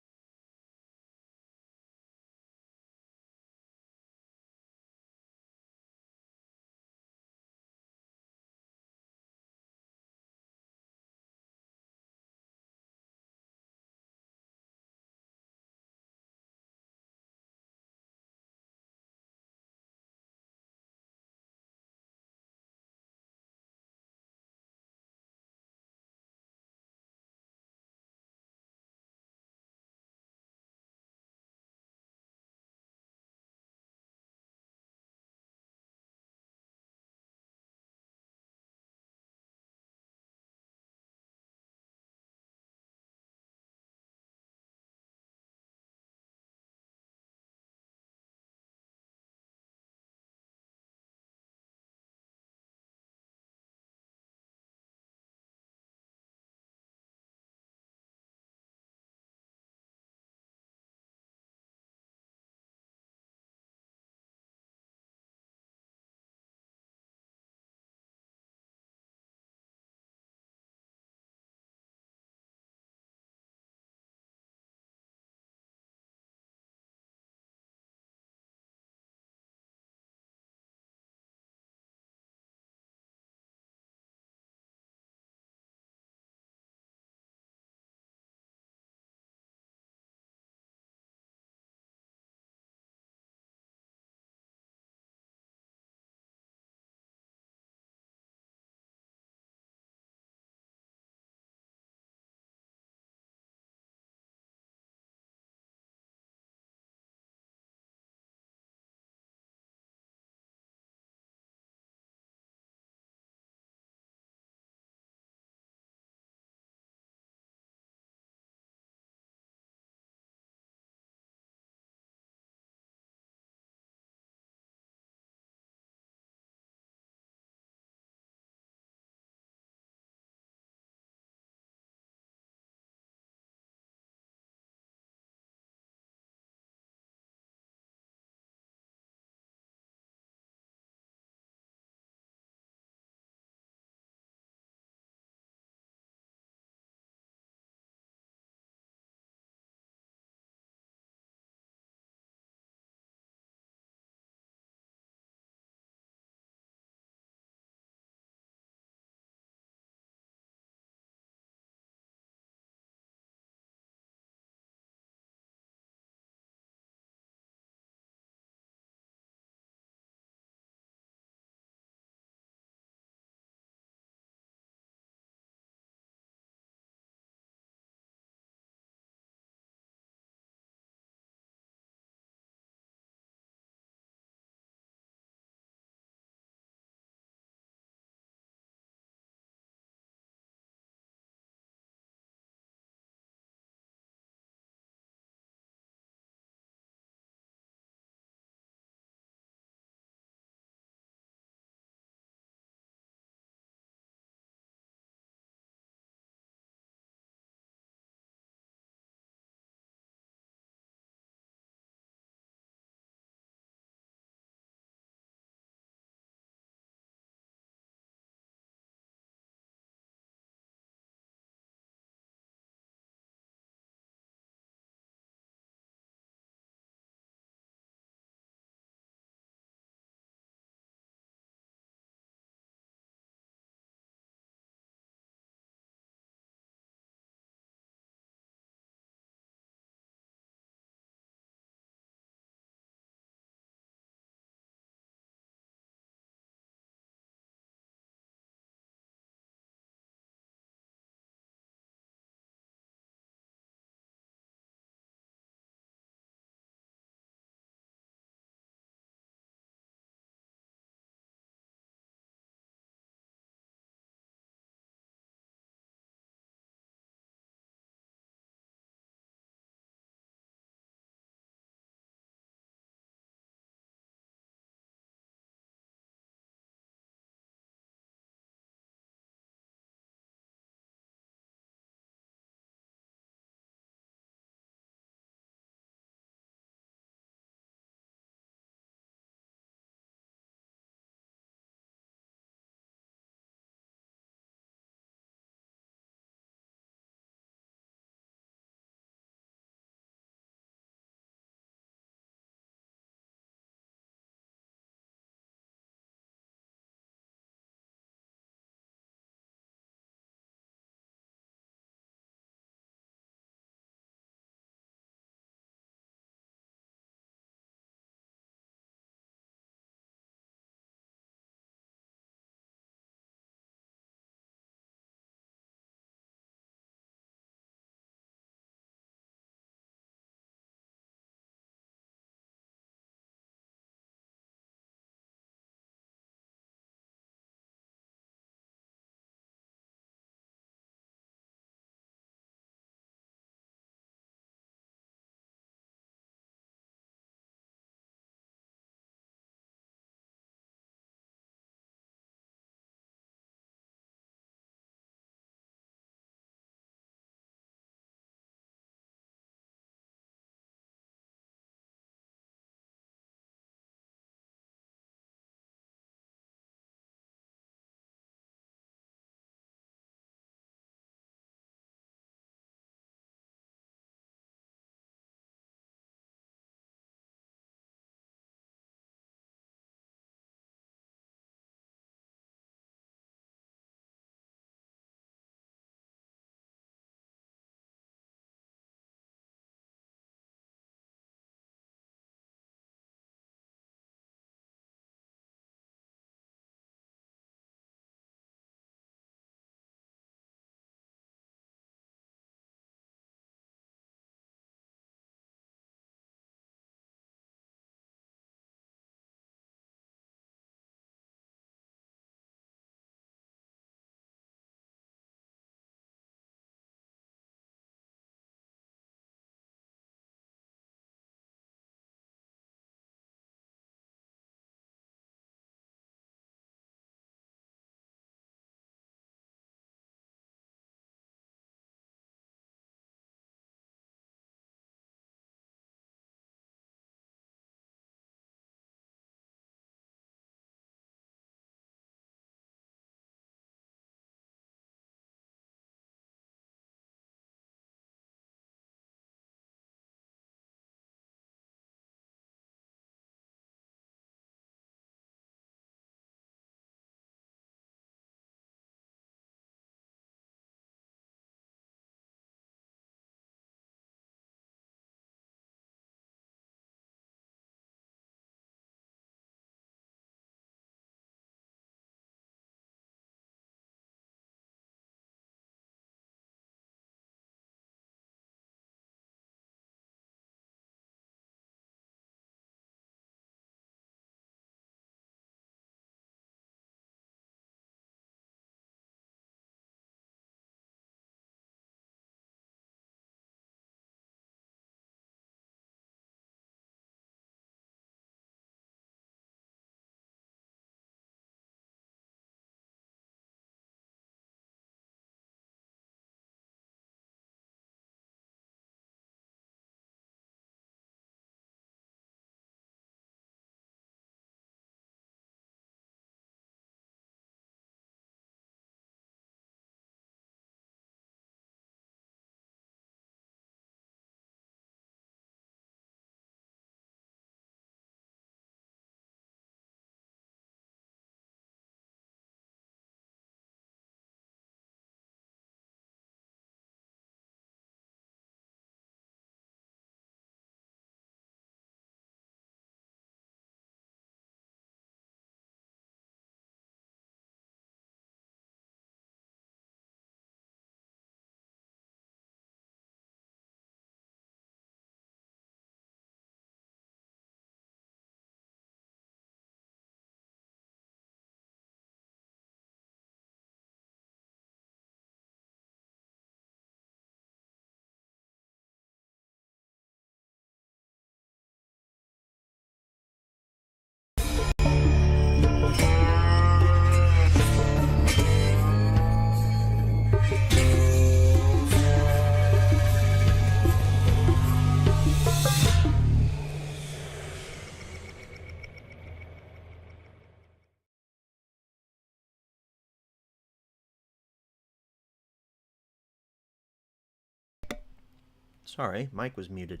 S2: Sorry, mic was muted.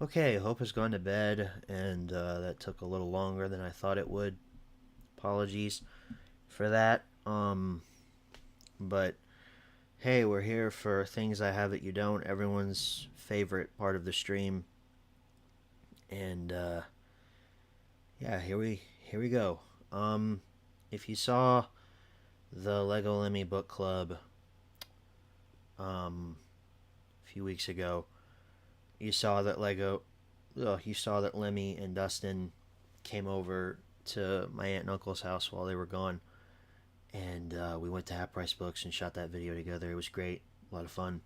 S2: Okay, Hope has gone to bed, and that took a little longer than I thought it would. Apologies for that. But hey, we're here for Things I Have That You Don't, everyone's favorite part of the stream. And yeah, here we go. If you saw the Lego Lemmy book club a few weeks ago, you saw that Lemmy and Dustin came over to my aunt and uncle's house while they were gone, and we went to Half Price Books and shot that video together. It was great, a lot of fun.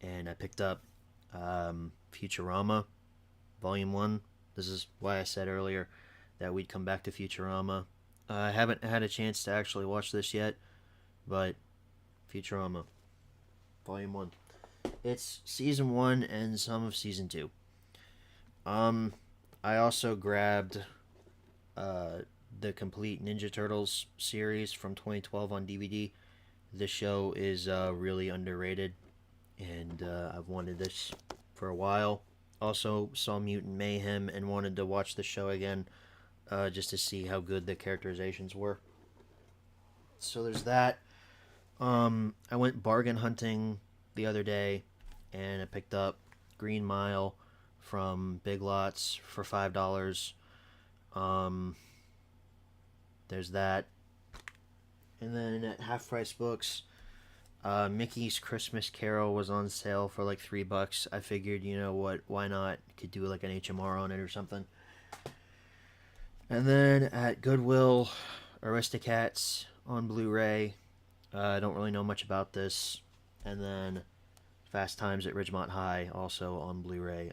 S2: And I picked up Futurama Volume 1. This is why I said earlier that we'd come back to Futurama. I haven't had a chance to actually watch this yet, but Futurama Volume 1. It's Season 1 and some of Season 2. I also grabbed the complete Ninja Turtles series from 2012 on DVD. The show is really underrated, and I've wanted this for a while. Also saw Mutant Mayhem and wanted to watch the show again just to see how good the characterizations were. So there's that. I went bargain hunting the other day, and I picked up Green Mile from Big Lots for $5. There's that. And then at Half Price Books, Mickey's Christmas Carol was on sale for like $3. I figured, you know what, why not? Could do like an HMR on it or something. And then at Goodwill, Aristocats on Blu-ray. I don't really know much about this. And then Fast Times at Ridgemont High, also on Blu-ray.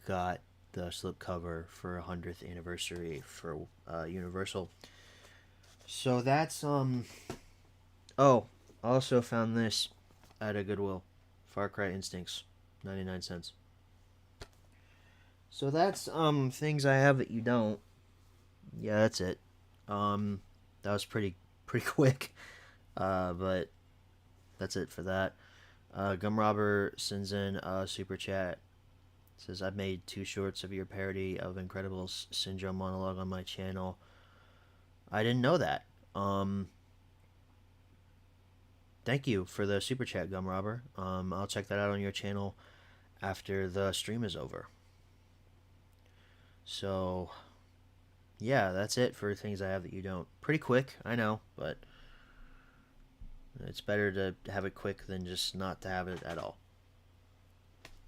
S2: Got the slipcover for 100th anniversary for Universal. So that's oh, also found this at a Goodwill. Far Cry Instincts, 99 cents. So that's Things I Have That You Don't. Yeah, that's it. That was pretty quick. But that's it for that. Gumrobber sends in a super chat. Says, I've made 2 shorts of your parody of Incredibles Syndrome monologue on my channel. I didn't know that. Thank you for the super chat, Gumrobber. I'll check that out on your channel after the stream is over. So, yeah, that's it for Things I Have That You Don't. Pretty quick, I know, but it's better to have it quick than just not to have it at all.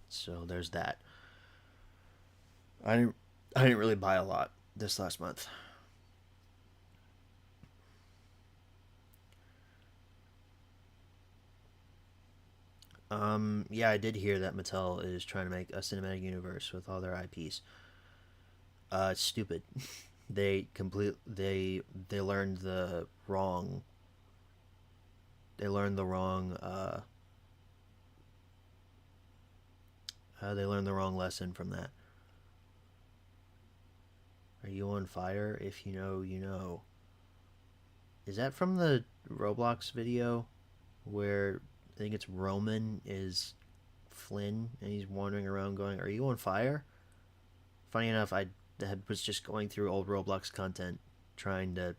S2: So there's that. I didn't really buy a lot this last month. Yeah, I did hear that Mattel is trying to make a cinematic universe with all their IPs. It's stupid. They learned the wrong. They learned the wrong. They learned the wrong lesson from that. Are you on fire? If you know, you know. Is that from the Roblox video where I think it's Roman is Flynn and he's wandering around going, "Are you on fire?" Funny enough, I was just going through old Roblox content trying to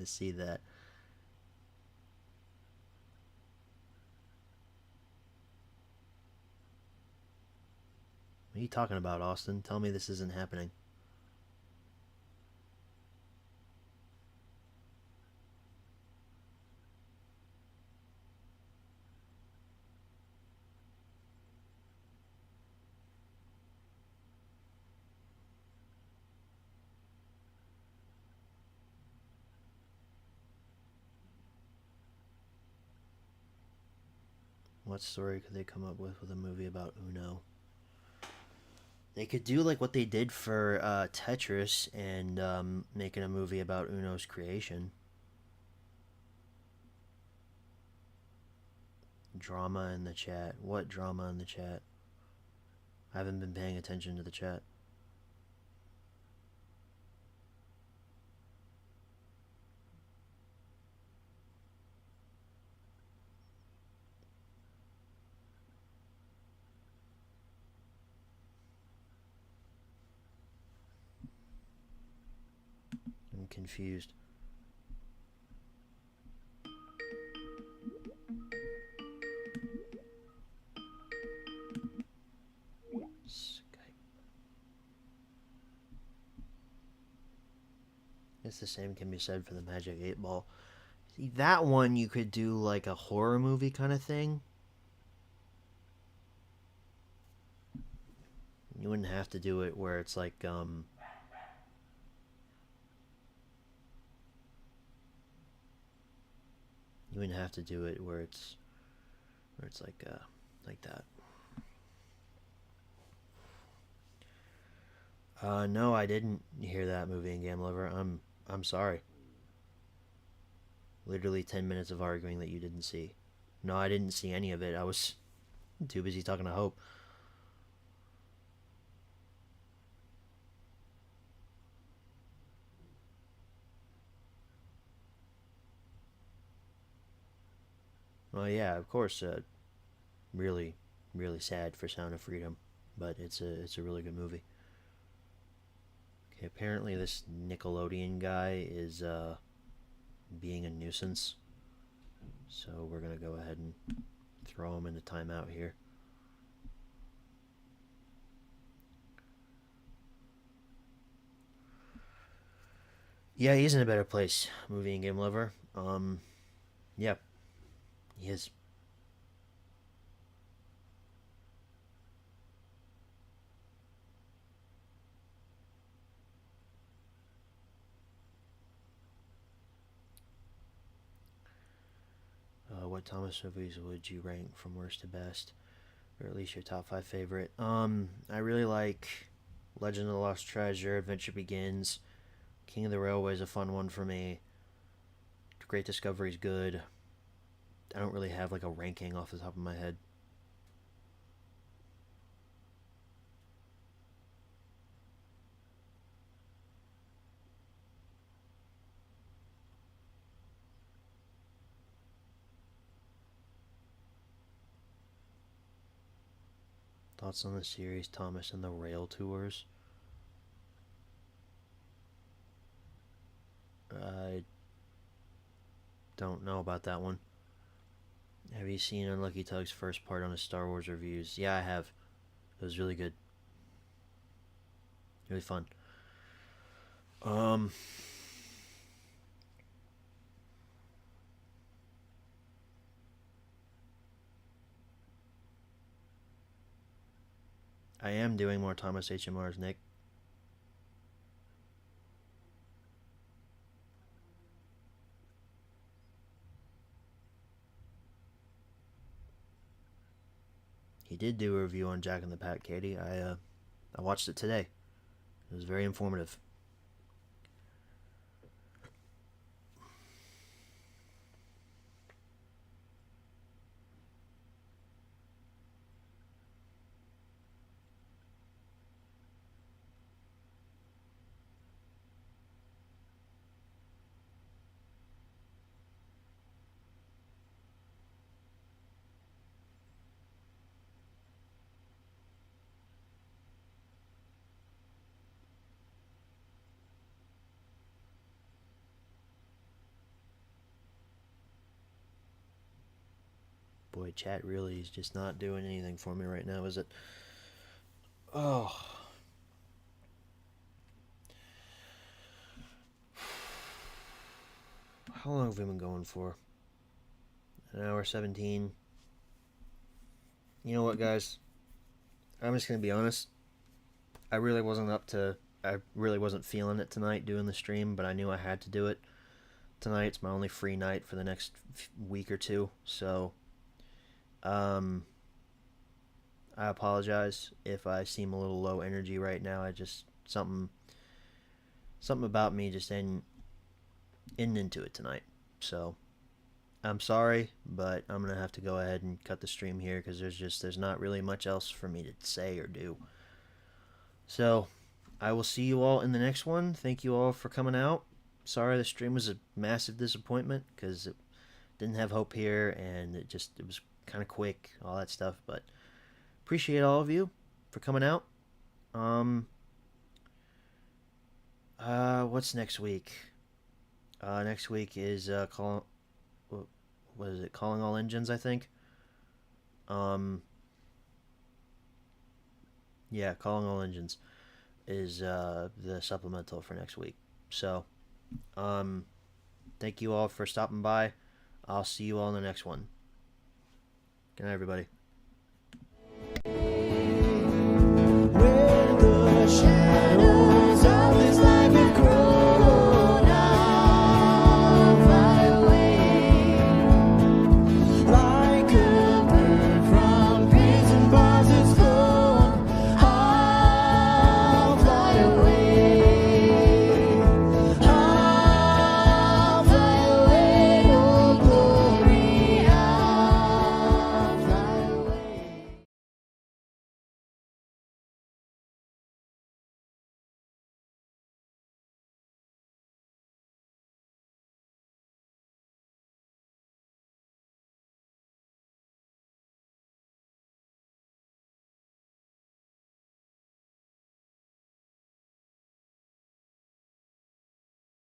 S2: see that. What are you talking about, Austin? Tell me this isn't happening. What story could they come up with a movie about Uno? They could do like what they did for Tetris and making a movie about Uno's creation. Drama in the chat. What drama in the chat? I haven't been paying attention to the chat. confused. It's the same can be said for the Magic 8 Ball. See, that one you could do like a horror movie kind of thing. You wouldn't have to do it where it's like, you wouldn't have to do it where it's like that. No, I didn't hear that movie in Game Lover. I'm sorry. Literally 10 minutes of arguing that you didn't see. No, I didn't see any of it. I was too busy talking to Hope. Well, yeah, of course. Really, really sad for Sound of Freedom, but it's a really good movie. Okay, apparently this Nickelodeon guy is being a nuisance, so we're gonna go ahead and throw him into timeout here. Yeah, he's in a better place, movie and game lover. Yeah, he is. What Thomas movies would you rank from worst to best, or at least your top 5 favorite? I really like Legend of the Lost Treasure, Adventure Begins, King of the Railway is a fun one for me. Great Discovery is good. I don't really have like a ranking off the top of my head. Thoughts on the series Thomas and the Rail Tours? I don't know about that one. Have you seen Unlucky Tug's first part on his Star Wars reviews? Yeah, I have. It was really good. Really fun. I am doing more Thomas HMRs, Nick. He did do a review on Jack and the Pat Katie. I watched it today. It was very informative. Boy, chat really is just not doing anything for me right now, is it? Oh. How long have we been going for? An hour 17. You know what, guys? I'm just going to be honest. I really wasn't feeling it tonight doing the stream, but I knew I had to do it. Tonight, it's my only free night for the next week or two, so I apologize if I seem a little low energy right now. I just something about me just isn't into it tonight. So I'm sorry, but I'm gonna have to go ahead and cut the stream here because there's not really much else for me to say or do. So I will see you all in the next one. Thank you all for coming out. Sorry the stream was a massive disappointment because it didn't have Hope here and it was kind of quick, all that stuff, but appreciate all of you for coming out. What's next week? Next week is what is it? Calling All Engines, I think. Yeah, Calling All Engines is the supplemental for next week. So, thank you all for stopping by. I'll see you all in the next one. Good night, everybody.